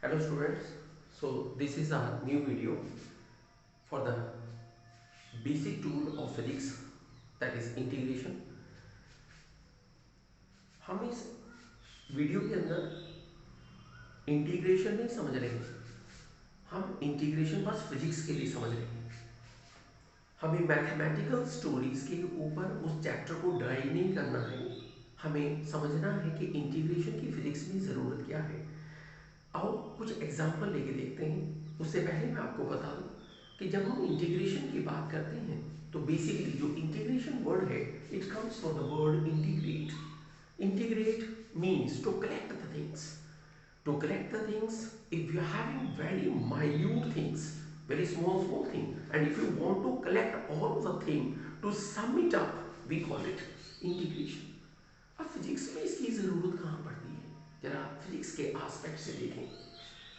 Hello students, so this is a new video for the basic tool of physics, that is integration. हम इस video के अंदर integration नहीं समझ रहे हैं, हम इंटीग्रेशन बस फिजिक्स के लिए समझ रहे हैं। हमें मैथमेटिकल स्टोरीज के ऊपर उस चैप्टर को डाइव नहीं करना है, हमें समझना है कि इंटीग्रेशन की फिजिक्स में ज़रूरत क्या है। आओ कुछ एग्जाम्पल लेके देखते हैं। उससे पहले मैं आपको बता दूं कि जब हम इंटीग्रेशन की बात करते हैं तो बेसिकली जो इंटीग्रेशन वर्ड है, it comes from the word integrate. Integrate means to collect the things. To collect the things, if you are having very minute things, very small thing, and if you want to collect all of the thing to sum it up, we call it integration. अब physics में इसकी जरूरत कहाँ पड़ती है, जरा physics के aspect से देखें।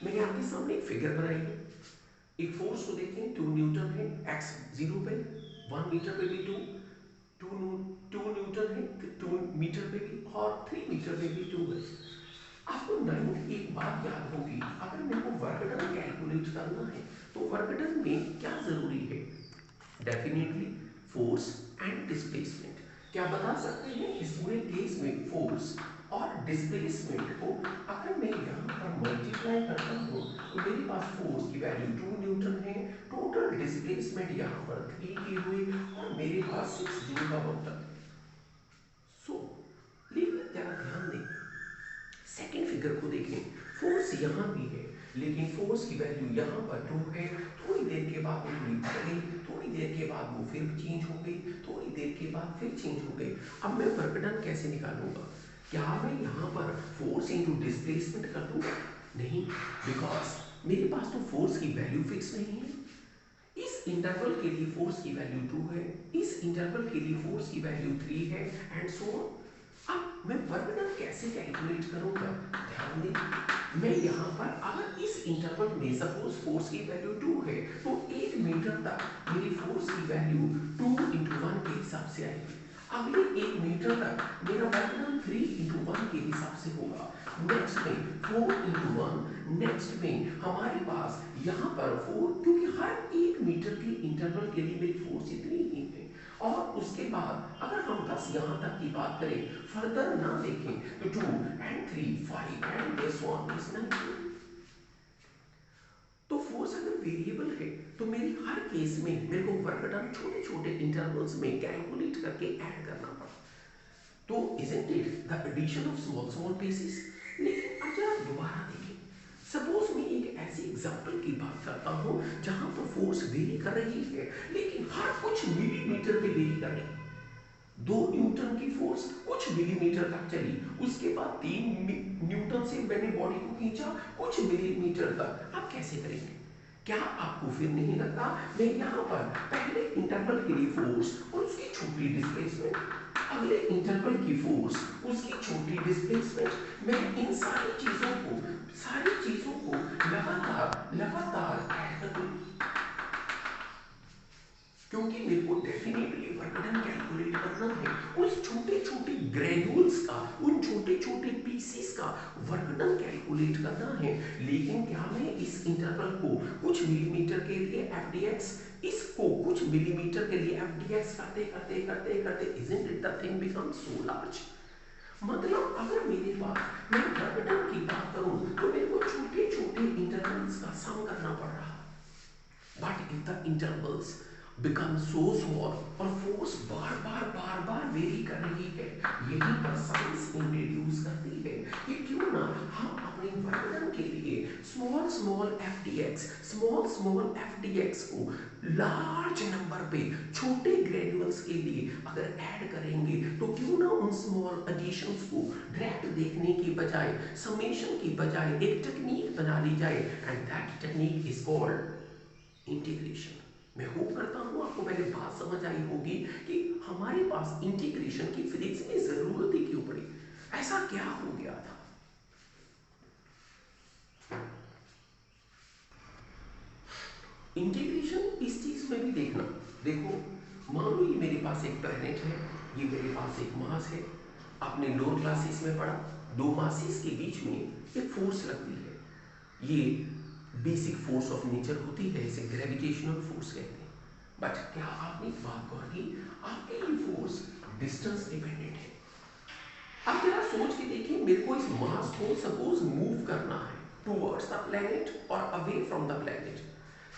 मैंने आपके सामने एक फिगर बनाई है। एक फोर्स को देखें, 2 न्यूटन है x 0 पे, 1 मीटर पे भी 2 न्यूटन है, 2 मीटर पे भी, और 3 मीटर पे भी 2 है। आपको नाइन्थ एक बात याद होगी, अगर मेरे को वर्क डन कैलकुलेट करना है तो वर्क डन में क्या जरूरी है? Definitely force and displacement. क्या बता सकते हैं इस पूरे केस में फोर्स और डिस्प्लेसमेंट को अगर मैं यहाँ पर मल्टीप्लाई करता हूँ तो मेरे पास फोर्स की वैल्यू 2 न्यूटन है, टोटल डिस्प्लेसमेंट यहाँ पर 3 की हुई, और मेरे पास 6 जूल का वर्क। सो लेकिन जरा ध्यान दें, सेकेंड फिगर को देखें, फोर्स यहाँ भी है लेकिन फोर्स की वैल्यू यहाँ पर 2 है। थोड़ी देर के बाद वो थोड़ी बढ़ गई, थोड़ी देर के बाद वो फिर चेंज हो गई, थोड़ी देर के बाद फिर चेंज हो गई। अब मैं वर्क डन कैसे निकालूंगा? क्या मैं यहाँ पर फोर्स इंटू डिस्प्लेसमेंट कर दूंगा? नहीं, बिकॉज मेरे पास तो फोर्स की वैल्यू फिक्स नहीं है। इस इंटरवल के लिए फोर्स की वैल्यू 2 है, इस इंटरवल के लिए फोर्स की वैल्यू 3 है, एंड सो ऑन। अब मैं वर्क डन कैसे कैलकुलेट करूंगा? ध्यान दें, मैं यहाँ पर अगर इस इंटरवल में सपोज फोर्स की वैल्यू 2 है तो 1 मीटर तक मेरी फोर्स की वैल्यू 2 इंटू 1 के हिसाब से आएगी। अगले 1 मीटर तक मेरा वर्क डन 3 इंटू 1 के हिसाब से होगा। नेक्स्ट में 4 इंटू 1, नेक्स्ट में हमारे पास यहाँ पर 4, क्योंकि हर 1 मीटर के इंटरवल के लिए मेरी फोर्स इतनी ही है। और उसके बाद अगर हम 10 यहाँ तक की बात करें, फर्दर ना देखें, तो 2 and 3 5 and this one is 9। तो फोर्स अगर वेरिएबल है तो मेरी हर केस में मेरे को वर्क डन छोटे छोटे इंटरवल्स में कैलकुलेट करके ऐड करना पड़ा। तो isn't it the addition of small small pieces? लेकिन अब जरा दोबारा देखें, सपोज मैं एक ऐसी एग्जांपल की बात करता हूं जहां पर फोर्स वेरी कर रही है लेकिन हर कुछ मिलीमीटर पे वेरी कर रही है। 2 न्यूटन की फोर्स कुछ मिलीमीटर तक चली, उसके बाद 3 न्यूटन से मैंने बॉडी को खींचा कुछ मिलीमीटर तक। अब कैसे करेंगे? क्या आपको फिर नहीं लगता मैं यहाँ पर पहले इंटरवल के लिए फोर्स और उसकी छोटी डिस्प्लेसमेंट, अगले इंटरवल की फोर्स उसकी छोटी डिस्प्लेसमेंट, मैं इन सारी चीजों को लगातार लगातार ऐड कर दूं, क्योंकि मेरे को डेफिनेटली वर्क डन कैलकुलेट करना है। उस छोटे छोटे ग्रेन्यूल्स का, उन छोटे छोटे पीसेस का वर्क डन कैलकुलेट करना है। लेकिन क्या मैं इस इंटरवल को कुछ मिलीमीटर के लिए एफडीएक्स, इसको कुछ मिलीमीटर के लिए एफडीएक्स करते करते करते करते isn't it the thing become so large? मतलब अगर मेरे पास मैं वर्क डन की बात करूं तो मेरे को छोटे छोटे इंटरवल्स का सम करना पड़ रहा। But if the intervals become so small और फोर्स बार बार वेरी कर रही है, यही पर साइंस इंट्रोड्यूस करती है कि क्यों ना हम अपने वर्क के लिए स्मॉल एफडीएक्स को लार्ज नंबर पे छोटे ग्रेजुअल्स के लिए अगर ऐड करेंगे तो क्यों ना उन स्मॉल एडिशंस को डायरेक्ट देखने की बजाय, समेशन की बजाय एक टेक्निक बना ली जाए, and that technique is called integration. मैं होप करता हूं आपको पहले बात समझ आई होगी कि हमारे पास इंटीग्रेशन की फिजिक्स में जरूरत ही क्यों पड़ी, ऐसा क्या हो गया था। इंटीग्रेशन इस चीज में भी देखना, देखो मान लो ये मेरे पास एक प्लैनेट है, ये मेरे पास एक मास है। आपने लोअर क्लासेस में पढ़ा, दो मासेस के बीच में एक फोर्स लगती है। ये बेसिक फोर्स ऑफ नेचर होती है, इसे ग्रेविटेशनल फोर्स कहते हैं। बट क्या आपने एक बात गौर की, आपके ये फोर्स डिस्टेंस डिपेंडेंट है। आप जरा सोच के देखिए, मेरे को इस मास को सपोज मूव करना है टूवर्ड्स द प्लेनेट और अवे फ्रॉम द प्लेनेट।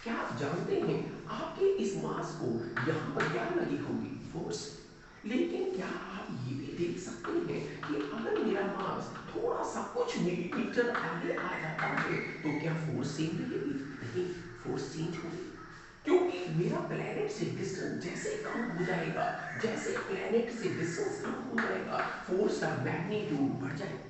क्या आप जानते हैं आपके इस मास को यहाँ पर क्या लगी होगी, फोर्स। लेकिन क्या आप ये भी देख सकते हैं कि अगर मेरा मास थोड़ा सा कुछ मिलीमीटर आगे आ जाता है तो क्या फोर्स सेम रहेगी? नहीं, फोर्स चेंज होगी, क्योंकि मेरा प्लेनेट से डिस्टेंस जैसे कम हो जाएगा, जैसे प्लेनेट से डिस्टेंस कम हो जाएगा, फोर्स का मैग्नीट्यूड बढ़ जाएगा।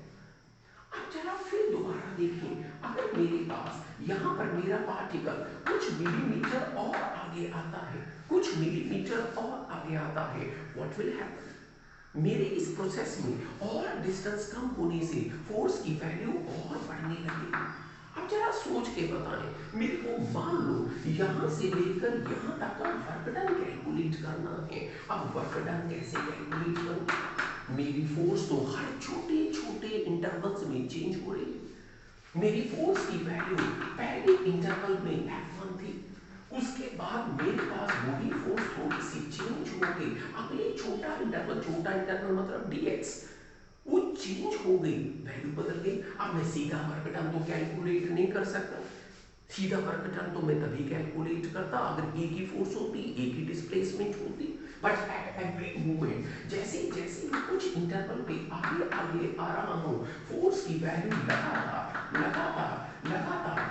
अब जरा फिर दोबारा देखिए, अगर मेरे पास यहाँ पर मेरा पार्टिकल कुछ मिलीमीटर और आगे आता है, कुछ मिलीमीटर और आगे आता है, व्हाट विल हैपन? मेरे इस प्रोसेस में और डिस्टेंस कम होने से फोर्स की वैल्यू और बढ़ने लगेगी। अब जरा सोच के बताएं, मेरे को मान लो यहाँ से लेकर यहाँ तक का वर्क डन कैलकुलेट करना है। अब वर्क डन कैसे कैलकुलेट करूँ? मेरी फोर्स तो हर छोटे छोटे इंटरवल्स में चेंज हो रही है। मेरी फोर्स की वैल्यू पहले इंटरवल में F1 थी, उसके बाद मेरे पास वही फोर्स थोड़ी सी चेंज हो गई, अगले छोटा इंटरवल मतलब dx, वो चेंज हो गई, वैल्यू बदल गई। अब मैं सीधा वर्क डन तो कैलकुलेट नहीं कर सकता, सीधा वर्क डन तो मैं तभी कैलकुलेट करता अगर एक ही फोर्स होती, एक ही डिस्प्लेसमेंट होती। बट एट एवरी मोमेंट जैसे जैसे मैं कुछ इंटरवल पे आगे आगे आ रहा हूँ, फोर्स की वैल्यू लगातार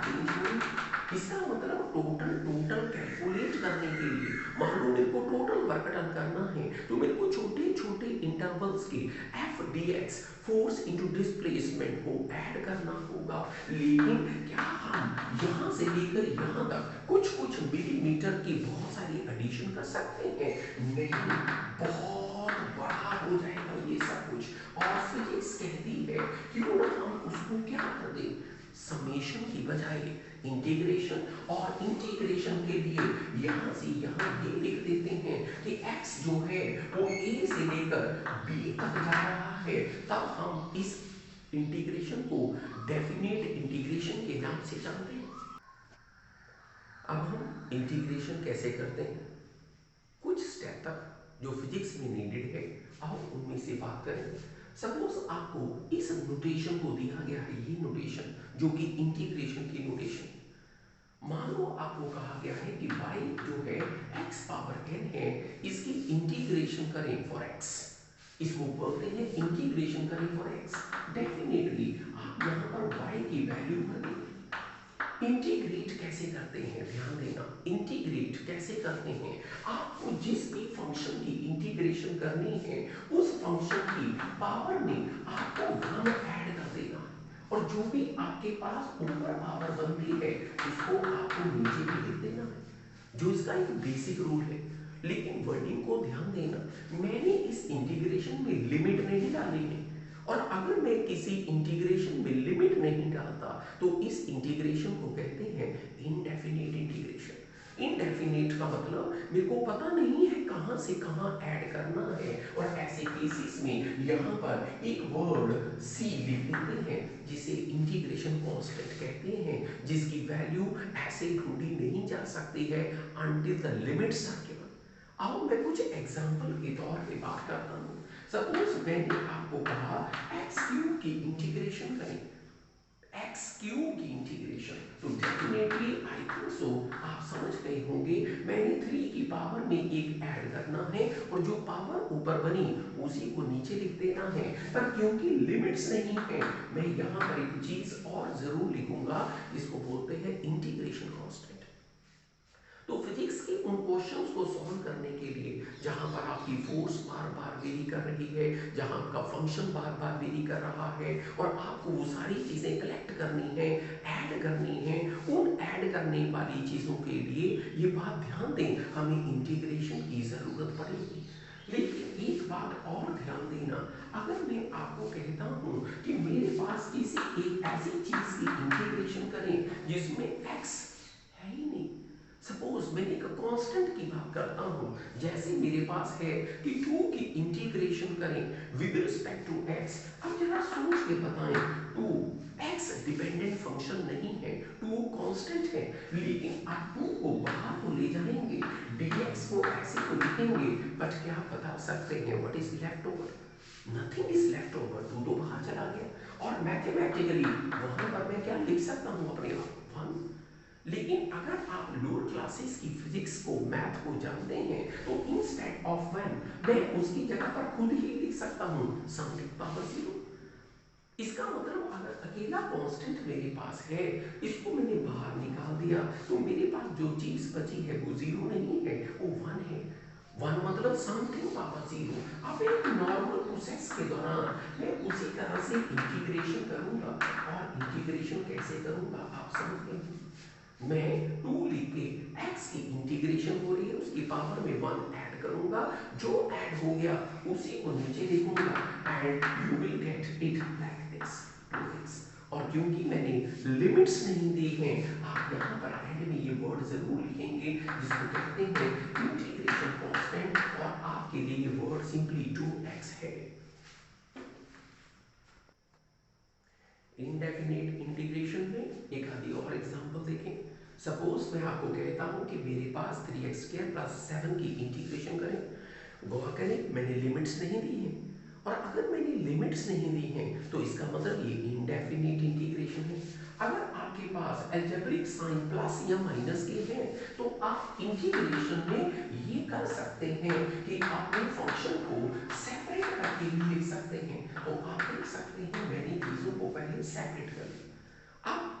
चेंज हो रही। इसका मतलब टोटल टोटल कैलकुलेट करने के लिए, मान लो मेरे को टोटल वर्क डन करना है तो मेरे को छोटे छोटे इंटरवल्स के F D x force into displacement को ऐड करना होगा। लेकिन क्या हम यहाँ से लेकर यहाँ तक कुछ कुछ मिलीमीटर की बहुत सारी एडिशन कर सकते हैं? नहीं, बहुत बड़ा हो जाएगा ये सब कुछ। और फिजिक्स कहती है क्यों ना हम उसको क्या कर दें, समेशन की बजाय इंटीग्रेशन, और इंटीग्रेशन के लिए यहाँ से यहाँ ये लिख देते हैं कि x जो है वो a से लेकर b तक जा रहा है। तब हम इस इंटीग्रेशन को डेफिनेट इंटीग्रेशन के नाम से जानते हैं। अब हम इंटीग्रेशन कैसे करते हैं, कुछ स्टेप तक जो फिजिक्स में नीडेड है, आओ उनमें से बात करें। सपोज आपको इस नोटेशन को दिया गया है, ये नोटेशन जो कि इंटीग्रेशन की नोटेशन। मान लो आपको कहा गया है कि y जो है x पावर n है, इसकी इंटीग्रेशन करें फॉर x, इसको बोलते हैं इंटीग्रेशन करें फॉर x। डेफिनेटली आप यहाँ पर y की वैल्यू भर देंगे। इंटीग्रेट कैसे करते हैं, ध्यान देना, इंटीग्रेट कैसे करते हैं, आपको जिस भी फंक्शन की इंटीग्रेशन करनी है उस फंक्शन की पावर में आपको 1 ऐड कर देना, और जो भी आपके पास ऊपर पावर बनती है उसको आपको नीचे भी लिख देना है, जो इसका एक बेसिक रूल है। लेकिन वर्डिंग को ध्यान देना, मैंने इस इंटीग्रेशन में लिमिट नहीं डाली है, और अगर मैं किसी इंटीग्रेशन में लिमिट नहीं डालता तो इस इंटीग्रेशन को कहते हैं इनडेफिनेट इंटीग्रेशन। इनडेफिनेट का मतलब मेरे को पता नहीं है कहां से कहां ऐड करना है, और ऐसे केसेस में यहाँ पर एक वर्ड c लिख देते हैं जिसे इंटीग्रेशन कांस्टेंट कहते हैं, जिसकी वैल्यू ऐसे ढूंढी नहीं जा सकती है until the limits are given. आओ मैं कुछ एग्जांपल के तौर पे बात करता हूँ। सपोज मैंने आपको कहा एक्स क्यूब की इंटीग्रेशन करें, एक्स क्यूब की इंटीग्रेशन, तो डेफिनेटली आई थिंक सो आप समझ गए होंगे मैंने 3 की पावर में एक ऐड करना है, और जो पावर ऊपर बनी उसी को नीचे लिख देना है। पर क्योंकि लिमिट्स नहीं है, मैं यहाँ पर एक चीज और जरूर लिखूंगा, इसको बोलते हैं इंटीग्रेशन कांस्टेंट। तो फिजिक्स के उन क्वेश्चंस को सॉल्व करने के लिए जहां पर आपकी फोर्स बार बार वेरी कर रही है, जहां आपका फंक्शन बार बार वेरी कर रहा है, और आपको वो सारी चीजें कलेक्ट करनी है, ऐड करनी है, उन ऐड करने वाली चीजों के लिए ये बात ध्यान दें, हमें इंटीग्रेशन की जरूरत पड़ेगी। लेकिन एक बात और ध्यान देना, अगर मैं आपको कहता हूं कि मेरे पास किसी एक ऐसी चीज की इंटीग्रेशन करें जिसमें x है ही नहीं, सपोज मैं एक कांस्टेंट की बात करता हूं, जैसे मेरे पास है कि 2 की इंटीग्रेशन करें विद रिस्पेक्ट टू x। अब जरा सोच के बताएं टू एक्स डिपेंडेंट फंक्शन नहीं है, टू कांस्टेंट है, लेकिन आप टू को बाहर तो ले जाएंगे, dx को ऐसे तो लिखेंगे, बट क्या आप बता सकते हैं what is left over? Nothing is left over, टू तो बाहर चला गया। और मैथमेटिकली वहां पर मैं क्या लिख सकता हूं अपने आप, वन। लेकिन अगर आप लोअर क्लासेस की फिजिक्स को, मैथ को जानते हैं, तो इंस्टेड ऑफ वन मैं उसकी जगह पर खुद ही लिख सकता हूं समथिंग पावर जीरो। इसका मतलब अगर अकेला कांस्टेंट मेरे पास है, इसको मैंने बाहर निकाल दिया, तो मेरे पास जो चीज बची है वो जीरो नहीं है, वो वन है। वन मतलब समथिंग पावर जीरो। अब एक नॉर्मल प्रोसेस के दौरान मैं उसी तरह से इंटीग्रेशन करूंगा, और इंटीग्रेशन कैसे करूंगा आप समझ गए। मैं टू लिख के एक्स की इंटीग्रेशन हो रही है, उसकी पावर में वन ऐड करूंगा, जो ऐड हो गया उसी को नीचे लिखूंगा, and you will get it like this 2x। और क्योंकि मैंने लिमिट्स नहीं दी हैं, आप यहाँ पर एंड में ये वर्ड जरूर लिखेंगे जिसको कहते हैं इंटीग्रेशन कांस्टेंट, और आपके लिए ये वर्ड सिंपली 2x है। इनडेफिनेट इंटीग्रेशन में एक आधी और एग्जांपल देखें। सपोज मैं आपको कहता हूं कि मेरे पास 3x² + 7 की इंटीग्रेशन करें। गौर करें मैंने लिमिट्स नहीं दी हैं, और अगर मैंने लिमिट्स नहीं दी हैं तो इसका मतलब ये इनडेफिनेट इंटीग्रेशन है। अगर आपके पास अलजेब्रिक साइन प्लस या माइनस के हैं, तो आप इंटीग्रेशन में ये कर सकते हैं कि अपने फंक्शन को सेपरेट करके भी लिख सकते हैं। तो आप लिख सकते हैं मैंने चीजों को पहले सेपरेट कर लिया। अब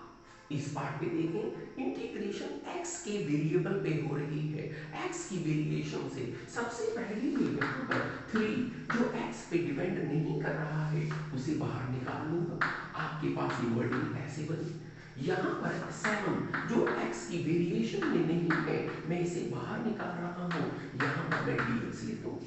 इस पार्ट पे देखें, इंटीग्रेशन x के वेरिएबल पे हो रही है। x की वेरिएशन से सबसे पहले मैं यहाँ पर 3 जो x पे डिपेंड नहीं कर रहा है उसे बाहर निकाल लूंगा। आपके पास ये वर्डिंग ऐसे बनी। यहाँ पर 7 जो x की वेरिएशन में नहीं है, मैं इसे बाहर निकाल रहा हूँ, यहाँ पर मैं dx लिख दूँ।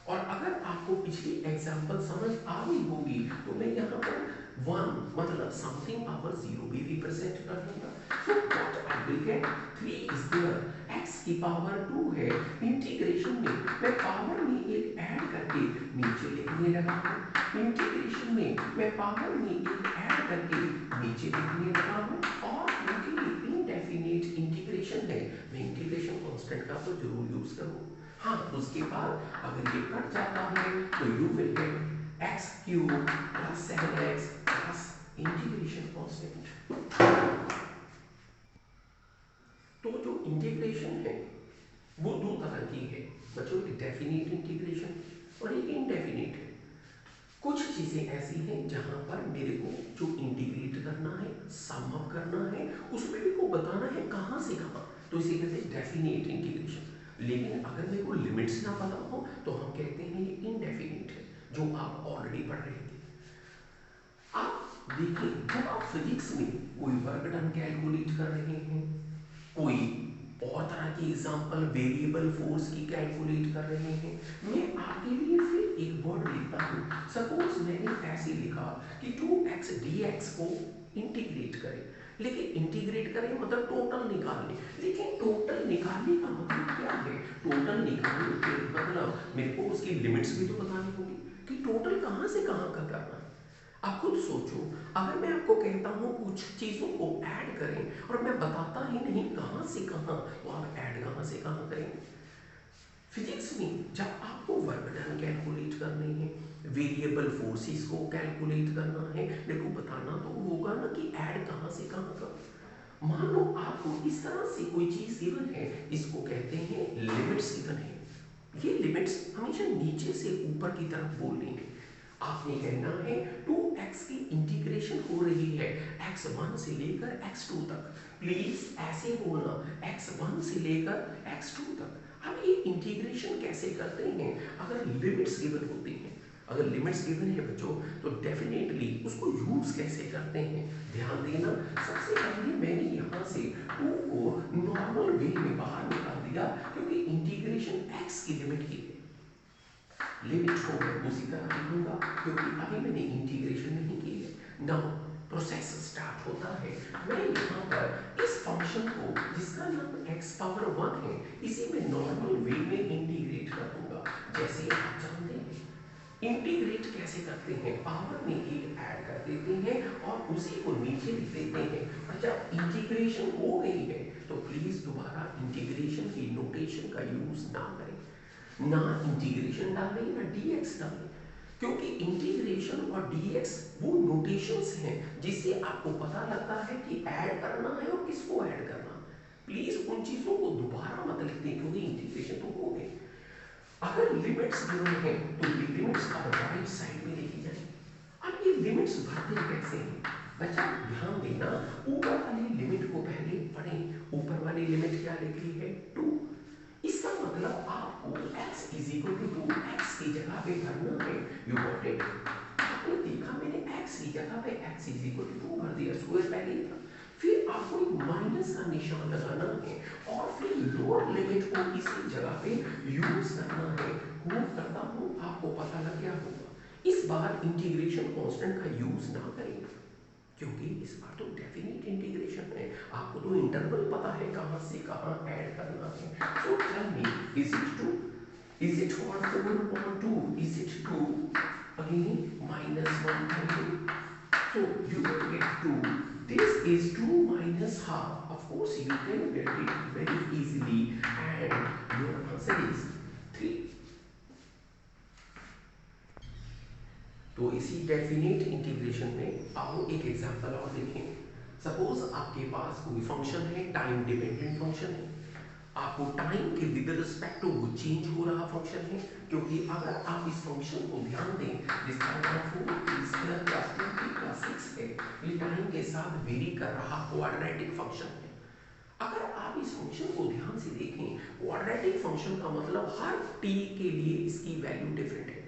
और अगर आपको पिछली एग्जांपल समझ आ गई होगी तो मैं यहाँ पर 1 मतलब समथिंग पावर 0 भी रिप्रेजेंट कर दूंगा। So what I will get, 3 is there, x की पावर 2 है, इंटीग्रेशन में मैं पावर में एक ऐड करके नीचे लिखने लगा हूँ। इंटीग्रेशन में मैं पावर में एक ऐड करके नीचे लिखने लगा हूँ, और क्योंकि ये इनडेफिनेट इंटीग्रेशन है, मैं इंटीग्रेशन कांस्टेंट का तो जरूर यूज करूँ। हाँ, उसके बाद अगर ये कट जाता है तो you will get x³ + 7x plus integration constant. तो जो इंटीग्रेशन है वो दो तरह की है बच्चों, एक डेफिनेट इंटीग्रेशन और एक इनडेफिनेट है। कुछ चीजें ऐसी हैं जहां पर मेरे को जो इंटीग्रेट करना है, सम अप करना है, उसमें मेरे को बताना है कहां से कहां, तो इसे कहते हैं डेफिनेट इंटीग्रेशन। लेकिन अगर मेरे को लिमिट्स ना पता हो तो हम कहते हैं ये इनडेफिनेट है, जो आप ऑलरेडी पढ़ रहे थे। आप देखिए जब आप फिजिक्स में कोई वर्क डन कैलकुलेट कर रहे हैं, कोई और तरह की एग्जांपल वेरिएबल फोर्स की कैलकुलेट कर रहे हैं, मैं आपके लिए फिर एक वर्ड लिखता हूँ। सपोज मैंने ऐसे लिखा कि 2x dx को इंटीग्रेट करें, लेकिन इंटीग्रेट करें मतलब टोटल निकालने, लेकिन टोटल निकालने का मतलब क्या है? टोटल निकालने के मतलब मेरे को उसकी लिमिट्स भी तो बतानी होगी कि टोटल कहाँ से कहाँ का करना है। आप खुद सोचो, अगर मैं आपको कहता हूँ कुछ चीजों को ऐड करें और मैं बताता ही नहीं कहाँ से कहाँ, तो आप ऐड कहाँ से कहाँ करेंगे? फिजिक्स में जब आपको वर्क डन कैलकुलेट करने हैं, वेरिएबल फोर्सेस को कैलकुलेट करना है, मेरे को बताना तो होगा ना कि ऐड कहाँ से कहाँ का। मान लो आपको इस तरह से कोई चीज गिवन है, इसको कहते हैं लिमिट्स गिवन है। ये लिमिट्स हमेशा नीचे से ऊपर की तरफ बोलनी है। आपने कहना है 2x की इंटीग्रेशन हो रही है x1 से लेकर x2 तक। प्लीज ऐसे बोलना, x1 से लेकर x2 तक। हम ये इंटीग्रेशन कैसे करते हैं? अगर लिमिट्स गिवन होती हैं, अगर लिमिट्स गिवन है बच्चों, तो डेफिनेटली उसको यूज कैसे करते हैं ध्यान देना। सबसे पहले मैंने यहाँ से 2 को नॉर्मल वे में बाहर निकाल दिया, क्योंकि इंटीग्रेशन x की लिमिट की है। लिमिट को मैं उसी तरह लिखूंगा क्योंकि अभी मैंने इंटीग्रेशन नहीं की है। नाउ प्रोसेस स्टार्ट होता है। मैं यहाँ पर इस फंक्शन को जिसका नाम x⁴ है, इसे मैं नॉर्मल वे में इंटीग्रेट कर दूंगा। जैसे आप जानते हैं इंटीग्रेट कैसे करते हैं, पावर में एक ऐड कर देते हैं और उसी को नीचे लिख देते हैं। और जब इंटीग्रेशन हो गई है तो प्लीज दोबारा इंटीग्रेशन की नोटेशन का यूज ना करें, ना इंटीग्रेशन डालें ना डीएक्स डालें, क्योंकि इंटीग्रेशन और डीएक्स वो नोटेशंस हैं जिससे आपको पता लगता है कि ऐड करना है और किसको ऐड करना। प्लीज उन चीजों को दोबारा मत लिखते क्योंकि इंटीग्रेशन तो हो गई। अगर लिमिट्स गिवन है तो ये लिमिट्स अब राइट साइड में लिखी जाएंगी। अब ये लिमिट्स भरते कैसे हैं बच्चा, ध्यान देना, ऊपर वाली लिमिट को पहले पढ़ें। ऊपर वाली लिमिट क्या लिखी है, 2। इसका मतलब आपको x is equal to 2 x की जगह पे भरना है। You got it. आपने देखा मैंने x की जगह पे x इज इक्वल टू 2 भर दिया, स्क्वायर पहले ही था। फिर आपको एक माइनस का निशान लगाना है और फिर लोअर लिमिट को इसी जगह पे यूज करना है। मूव करता हूं, आपको पता लग गया होगा। इस बार इंटीग्रेशन कांस्टेंट का यूज ना करें क्योंकि इस बार तो डेफिनेट इंटीग्रेशन है। आपको तो इंटरवल पता है कहां से कहां ऐड करना है। So tell me, is it 4/2, is it 2 again -1/2? So you will get 2. This is 2 minus half. Of course, you can get it very easily, and your answer is 3. तो इसी डेफिनेट इंटीग्रेशन में आओ एक example और देखें। Suppose आपके पास कोई function है, टाइम डिपेंडेंट फंक्शन है। आपको टाइम के विद रिस्पेक्ट टू वो चेंज हो रहा फंक्शन है, क्योंकि अगर आप इस फंक्शन को ध्यान दें जिसका नाम 4t² + 2t + 6 है, ये टाइम के साथ वेरी कर रहा क्वाड्रेटिक फंक्शन है। अगर आप इस फंक्शन को ध्यान से देखें, क्वाड्रेटिक फंक्शन का मतलब हर t के लिए इसकी वैल्यू डिफरेंट है,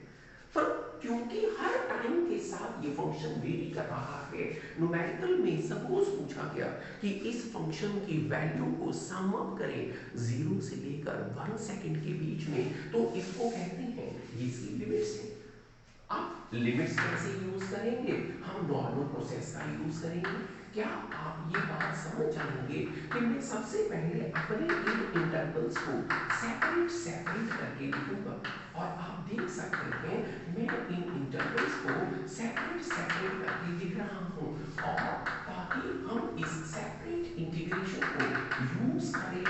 पर क्योंकि हर टाइम के साथ ये फंक्शन वेरी कर रहा है, न्यूमेरिकल में सपोज पूछा गया कि इस फंक्शन की वैल्यू को सम अप करें 0 से लेकर 1 सेकंड के बीच में, तो इसको कहते हैं ये इसकी लिमिट्स है। आप लिमिट्स कैसे यूज करेंगे, हम नॉर्मल प्रोसेस का यूज करेंगे। क्या आप ये बात समझ जाएंगे कि मैं सबसे पहले अपने इन इंटरवल्स को सेपरेट करके लिखूंगा, और आप देख सकते हैं मैं इन इंटरवल्स को सेपरेट करके लिख रहा हूं, और ताकि हम इस सेपरेट इंटीग्रेशन को यूज करें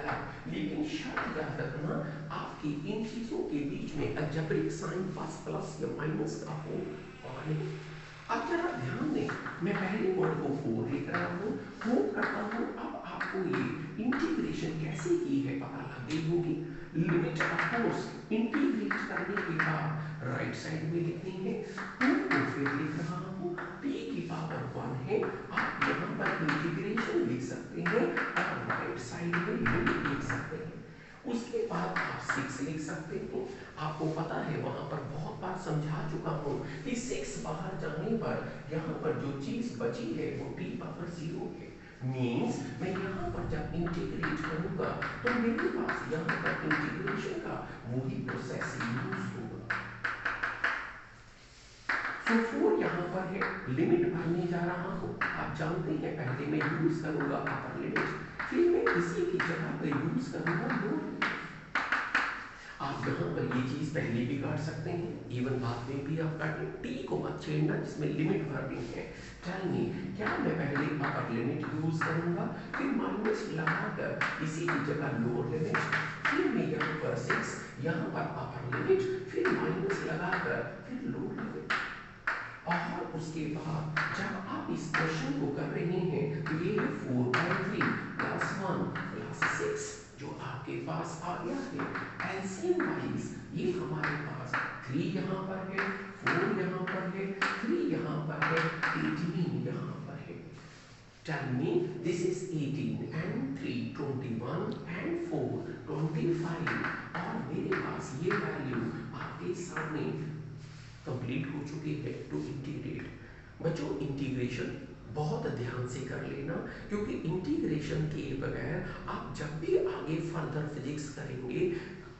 अलग। लेकिन शर्त याद रखना, आपकी इन चीजों के बीच में अलजेब्रिक साइन प्लस या माइनस का हो और नहीं। अब जरा ध्यान दें, मैं पहले वर्ड को 4 लिख रहा हूँ, मूव करता हूँ। अब आपको ये इंटीग्रेशन कैसे की है पता लग गई होगी। लिमिट ऑफ कोर्स इंटीग्रेट करने के बाद राइट साइड में लिखनी है। 2 को फिर लिख रहा हूँ, t की पावर 1 है। आप यहाँ पर इंटीग्रेशन लिख सकते हैं और राइट साइड में लिमिट लिख सकते हैं। उसके बाद आप 6 लिख सकते हैं। आपको पता है वहां पर बहुत बार समझा चुका हूं कि 6 बाहर जाने पर यहाँ पर जो चीज बची है वो t पावर 0 है। मीन्स मैं यहाँ पर जब इंटीग्रेट करूंगा तो मेरे पास यहाँ पर इंटीग्रेशन का वही प्रोसेस यूज होगा। सो 4 यहाँ पर है, लिमिट भरने जा रहा हूँ। आप जानते हैं पहले मैं यूज करूंगा अपर लिमिट, फिर मैं इसी की जगह पर यूज करूंगा लोअर लिमिट। आप यहाँ पर ये चीज पहले भी काट सकते हैं, इवन बाद में भी आप काटें। टी को मत छेड़ना जिसमें लिमिट भरनी है। टेल मी, क्या मैं पहले अपर लिमिट यूज करूंगा, फिर माइनस लगाकर इसी की जगह लोअर लिमिट, फिर मैं यहाँ पर 6, यहाँ पर अपर लिमिट, फिर माइनस लगाकर फिर लोअर लिमिट। और उसके बाद जब आप इस क्वेश्चन को कर रहे हैं तो ये 4/3 + 1 + 6 जो आपके पास आ गया है एलसीएम वाइज, ये हमारे पास 3 यहाँ पर है, 4 यहाँ पर है, 3 यहाँ पर है, 18 यहाँ पर है। Tell me, this is 18 and 3 21 and 4 25, और मेरे पास ये वैल्यू आपके सामने कंप्लीट हो चुकी है टू इंटीग्रेट। बच्चों इंटीग्रेशन बहुत ध्यान से कर लेना, क्योंकि इंटीग्रेशन के बगैर आप जब भी आगे फर्दर फिजिक्स करेंगे,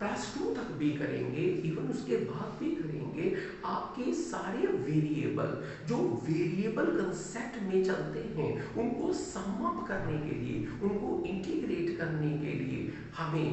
+2 तक भी करेंगे, इवन उसके बाद भी करेंगे, आपके सारे वेरिएबल जो वेरिएबल कंसेप्ट में चलते हैं उनको सम अप करने के लिए, उनको इंटीग्रेट करने के लिए हमें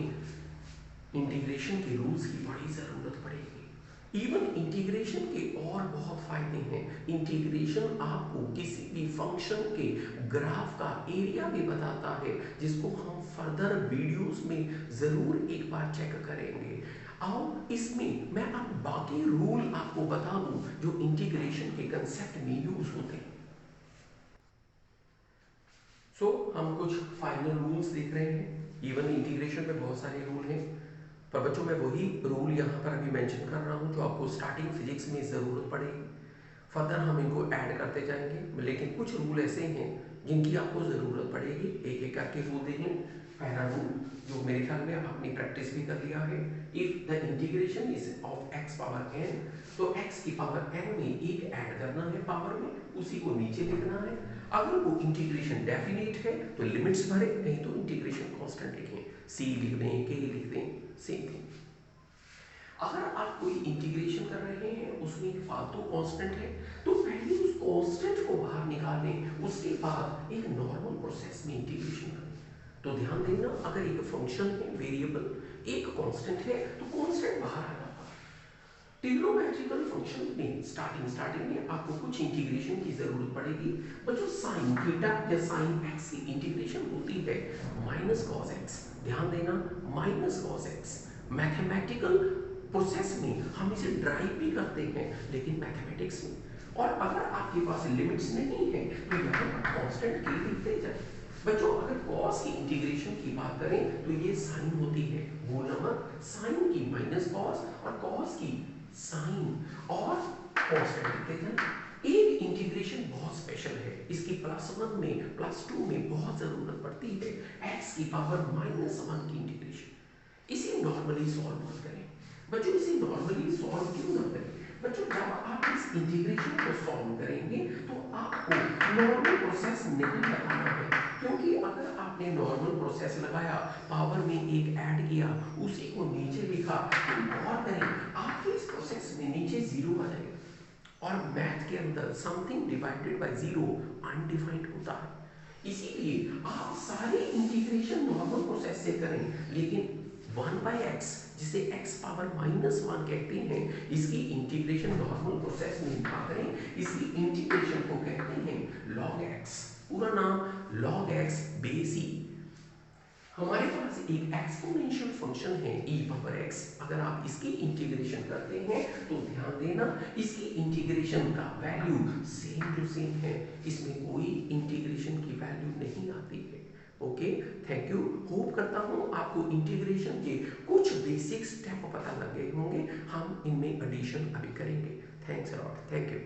इंटीग्रेशन के रूल्स की बड़ी जरूरत पड़ेगी। इवन इंटीग्रेशन के और बहुत फायदे हैं। इंटीग्रेशन आपको किसी भी फंक्शन के ग्राफ का एरिया भी बताता है, जिसको हम फर्दर वीडियोस में जरूर एक बार चेक करेंगे। आओ इसमें मैं अब बाकी रूल आपको बता दूं जो इंटीग्रेशन के कंसेप्ट में यूज होते हैं। हम कुछ फाइनल रूल्स देख रहे हैं। इवन इंटीग्रेशन में बहुत सारे रूल हैं, पर बच्चों मैं वही रूल यहाँ पर अभी मेंशन कर रहा हूँ जो आपको स्टार्टिंग फिजिक्स में ज़रूरत पड़ेगी। फर्दर हम इनको ऐड करते जाएंगे, लेकिन कुछ रूल ऐसे हैं जिनकी आपको ज़रूरत पड़ेगी। एक एक करके रूल देख लें। पहला रूल जो मेरे ख्याल में आपने प्रैक्टिस भी कर लिया है, if the integration is of x power n, तो x की पावर n में एक ऐड करना है पावर में, उसी को नीचे लिखना है। अगर वो इंटीग्रेशन डेफिनेट है तो लिमिट्स भरे, नहीं तो इंटीग्रेशन कांस्टेंट लिखें, c लिख दें, k लिख दें, सेम थिंग। अगर आप कोई इंटीग्रेशन कर रहे हैं उसमें एक फालतू कांस्टेंट है, तो पहले उस कांस्टेंट को बाहर निकालें, उसके बाद एक नॉर्मल प्रोसेस में इंटीग्रेशन करें। तो ध्यान देना, अगर एक फंक्शन है वेरिएबल, एक कांस्टेंट है, तो कांस्टेंट बाहर आना। ट्रिग्नोमेट्रिकल फंक्शन में स्टार्टिंग में आपको कुछ इंटीग्रेशन की जरूरत पड़ेगी। बच्चों साइन थीटा या साइन एक्स की इंटीग्रेशन होती है माइनस कॉस एक्स। ध्यान देना, minus cos x. Mathematical process में हम इसे ड्राइव भी करते हैं, लेकिन मैथमेटिक्स में। और अगर आपके पास लिमिट्स नहीं है तो यहाँ पर कांस्टेंट के लिखते जाए। बच्चों अगर कॉस की इंटीग्रेशन की बात करें तो ये साइन होती है, भूलना मत, साइन की माइनस कॉस और कॉस की साइन और कांस्टेंट लिखते जाए। एक इंटीग्रेशन बहुत स्पेशल है, इसकी +1 में +2 में बहुत जरूरत पड़ती है, x की पावर -1 की इंटीग्रेशन। इसे नॉर्मली सॉल्व मत करें बच्चों, इसे नॉर्मली सॉल्व क्यों ना करें बच्चों, जब आप इस इंटीग्रेशन को सॉल्व करेंगे तो आपको नॉर्मल प्रोसेस नहीं लगाना है, क्योंकि अगर आपने नॉर्मल प्रोसेस लगाया, पावर में एक ऐड किया, उसी को नीचे लिखा, तो गौर करें आपके इस प्रोसेस में नीचे जीरो आ जाएगा। और मैथ के अंदर something divided by zero undefined होता है। इसीलिए आप सारे इंटीग्रेशन नॉर्मल प्रोसेस से करें, लेकिन 1/x जिसे x पावर -1 कहते हैं, इसकी इंटीग्रेशन नॉर्मल प्रोसेस में ना करें। इसकी इंटीग्रेशन को कहते हैं log x, पूरा नाम log x बेस e। हमारे पास एक एक्सपोनेंशियल फंक्शन है e पावर x। अगर आप इसकी इंटीग्रेशन करते हैं तो ध्यान देना, इसकी इंटीग्रेशन का वैल्यू सेम टू सेम है, इसमें कोई इंटीग्रेशन की वैल्यू नहीं आती है। Okay, thank you. होप करता हूँ आपको इंटीग्रेशन के कुछ बेसिक स्टेप पता लग गए होंगे। हम इनमें एडिशन अभी करेंगे। Thanks a lot, thank you.